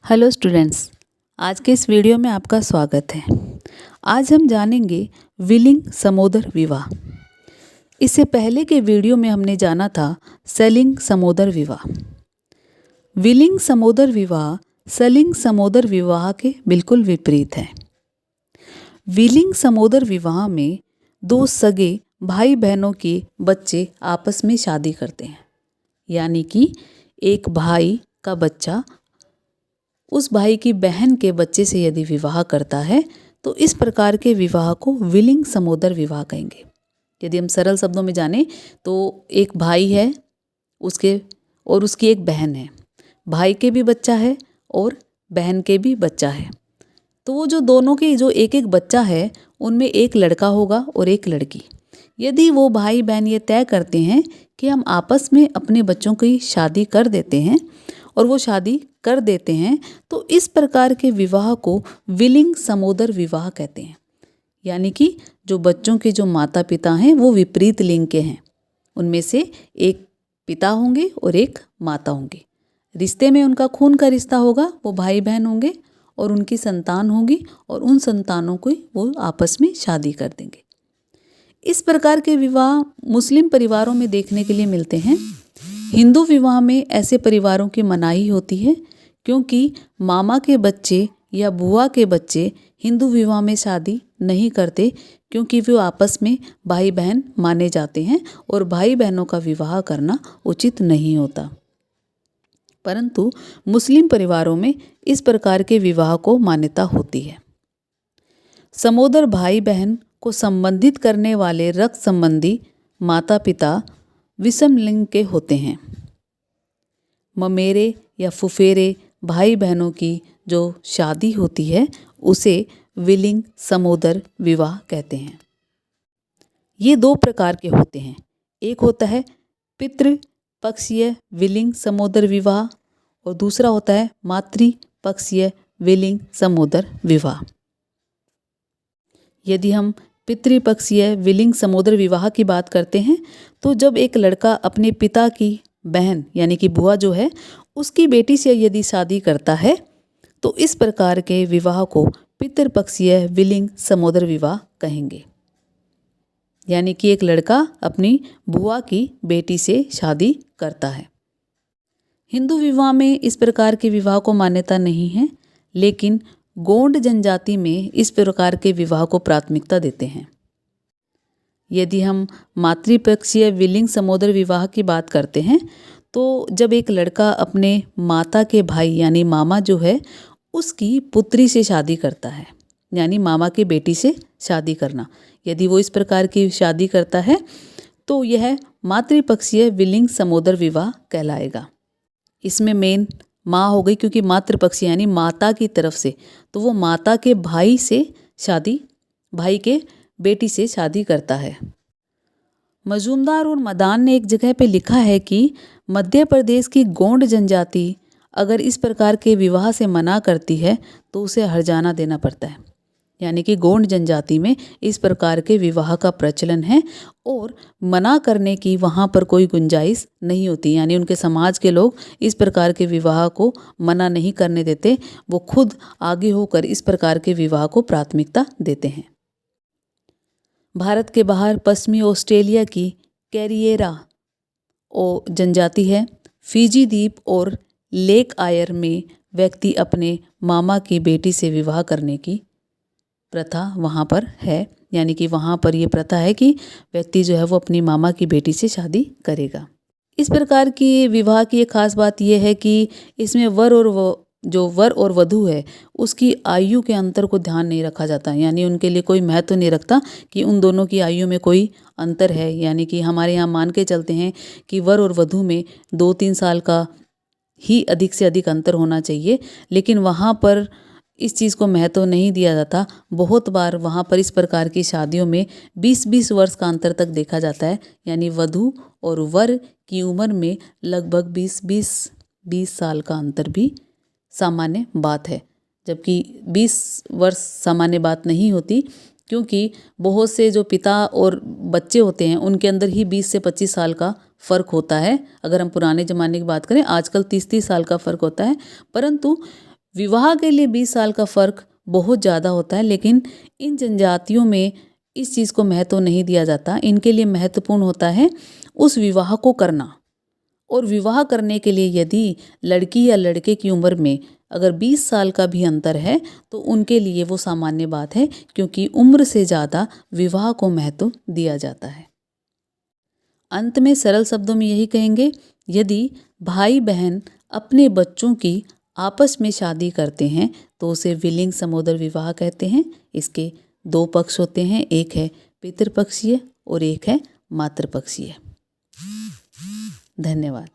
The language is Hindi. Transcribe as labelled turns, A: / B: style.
A: हेलो स्टूडेंट्स, आज के इस वीडियो में आपका स्वागत है। आज हम जानेंगे विलिंग समोदर विवाह। इससे पहले के वीडियो में हमने जाना था सलिंग समोदर विवाह। विलिंग समोदर विवाह सलिंग समोदर विवाह के बिल्कुल विपरीत है। विलिंग समोदर विवाह में दो सगे भाई बहनों के बच्चे आपस में शादी करते हैं, यानी कि एक भाई का बच्चा उस भाई की बहन के बच्चे से यदि विवाह करता है तो इस प्रकार के विवाह को विलिंग समोदर विवाह कहेंगे। यदि हम सरल शब्दों में जानें तो एक भाई है उसकी एक बहन है। भाई के भी बच्चा है और बहन के भी बच्चा है। तो वो जो दोनों के जो एक एक बच्चा है उनमें एक लड़का होगा और एक लड़की। यदि वो भाई बहन ये तय करते हैं कि हम आपस में अपने बच्चों की शादी कर देते हैं और वो शादी कर देते हैं तो इस प्रकार के विवाह को विलिंग समोदर विवाह कहते हैं। यानी कि जो बच्चों के जो माता पिता हैं वो विपरीत लिंग के हैं। उनमें से एक पिता होंगे और एक माता होंगे। रिश्ते में उनका खून का रिश्ता होगा, वो भाई बहन होंगे और उनकी संतान होगी और उन संतानों को वो आपस में शादी कर देंगे। इस प्रकार के विवाह मुस्लिम परिवारों में देखने के लिए मिलते हैं। हिंदू विवाह में ऐसे परिवारों की मनाही होती है क्योंकि मामा के बच्चे या बुआ के बच्चे हिंदू विवाह में शादी नहीं करते, क्योंकि वे आपस में भाई बहन माने जाते हैं और भाई बहनों का विवाह करना उचित नहीं होता। परंतु मुस्लिम परिवारों में इस प्रकार के विवाह को मान्यता होती है। समोदर भाई बहन को संबंधित करने वाले रक्त संबंधी माता पिता विषम लिंग के होते हैं। ममेरे या फुफेरे भाई बहनों की जो शादी होती है उसे विलिंग समोदर विवाह कहते हैं। ये दो प्रकार के होते हैं। एक होता है पितृपक्षीय विलिंग समोदर विवाह और दूसरा होता है मातृपक्षीय विलिंग समोदर विवाह। यदि हम पितृपक्षीय विलिंग समोदर विवाह की बात करते हैं तो जब एक लड़का अपने पिता की बहन यानी कि बुआ जो है उसकी बेटी से यदि शादी करता है तो इस प्रकार के विवाह को पितृपक्षीय विलिंग समोदर विवाह कहेंगे। यानी कि एक लड़का अपनी बुआ की बेटी से शादी करता है। हिंदू विवाह में इस प्रकार के विवाह को मान्यता नहीं है, लेकिन गोंड जनजाति में इस प्रकार के विवाह को प्राथमिकता देते हैं। यदि हम मातृपक्षीय विलिंग समोदर विवाह की बात करते हैं तो जब एक लड़का अपने माता के भाई यानी मामा जो है उसकी पुत्री से शादी करता है, यानी मामा की बेटी से शादी करना, यदि वो इस प्रकार की शादी करता है तो यह मातृपक्षीय विलिंग समोदर विवाह कहलाएगा। इसमें मेन माँ हो गई, क्योंकि मातृपक्षीय यानी माता की तरफ से, तो वो माता के भाई से शादी, भाई के बेटी से शादी करता है। मजूमदार और मदान ने एक जगह पे लिखा है कि मध्य प्रदेश की गोंड जनजाति अगर इस प्रकार के विवाह से मना करती है तो उसे हर्जाना देना पड़ता है। यानी कि गोंड जनजाति में इस प्रकार के विवाह का प्रचलन है और मना करने की वहाँ पर कोई गुंजाइश नहीं होती। यानी उनके समाज के लोग इस प्रकार के विवाह को मना नहीं करने देते, वो खुद आगे होकर इस प्रकार के विवाह को प्राथमिकता देते हैं। भारत के बाहर पश्चिमी ऑस्ट्रेलिया की कैरियरा जनजाति है। फिजी द्वीप और लेक आयर में व्यक्ति अपने मामा की बेटी से विवाह करने की प्रथा वहाँ पर है। यानी कि वहाँ पर ये प्रथा है कि व्यक्ति जो है वो अपनी मामा की बेटी से शादी करेगा। इस प्रकार की विवाह की एक खास बात यह है कि इसमें वर और वधू है उसकी आयु के अंतर को ध्यान नहीं रखा जाता। यानी उनके लिए कोई महत्व नहीं रखता कि उन दोनों की आयु में कोई अंतर है। यानी कि हमारे यहाँ मान के चलते हैं कि वर और वधू में 2-3 साल का ही अधिक से अधिक अंतर होना चाहिए, लेकिन वहाँ पर इस चीज़ को महत्व नहीं दिया जाता। बहुत बार वहाँ पर इस प्रकार की शादियों में 20-20 वर्ष का अंतर तक देखा जाता है। यानी वधू और वर की उम्र में लगभग 20 साल का अंतर भी सामान्य बात है, जबकि 20 वर्ष सामान्य बात नहीं होती, क्योंकि बहुत से जो पिता और बच्चे होते हैं उनके अंदर ही 20 से 25 साल का फ़र्क होता है। अगर हम पुराने ज़माने की बात करें, आजकल 30-30 साल का फ़र्क होता है, परंतु विवाह के लिए 20 साल का फ़र्क बहुत ज़्यादा होता है, लेकिन इन जनजातियों में इस चीज़ को महत्व नहीं दिया जाता। इनके लिए महत्वपूर्ण होता है उस विवाह को करना। और विवाह करने के लिए यदि लड़की या लड़के की उम्र में अगर 20 साल का भी अंतर है तो उनके लिए वो सामान्य बात है, क्योंकि उम्र से ज़्यादा विवाह को महत्व दिया जाता है। अंत में सरल शब्दों में यही कहेंगे, यदि भाई बहन अपने बच्चों की आपस में शादी करते हैं तो उसे विलिंग समोदर विवाह कहते हैं। इसके 2 पक्ष होते हैं, एक है पितृपक्षीय और एक है मातृपक्षीय। धन्यवाद।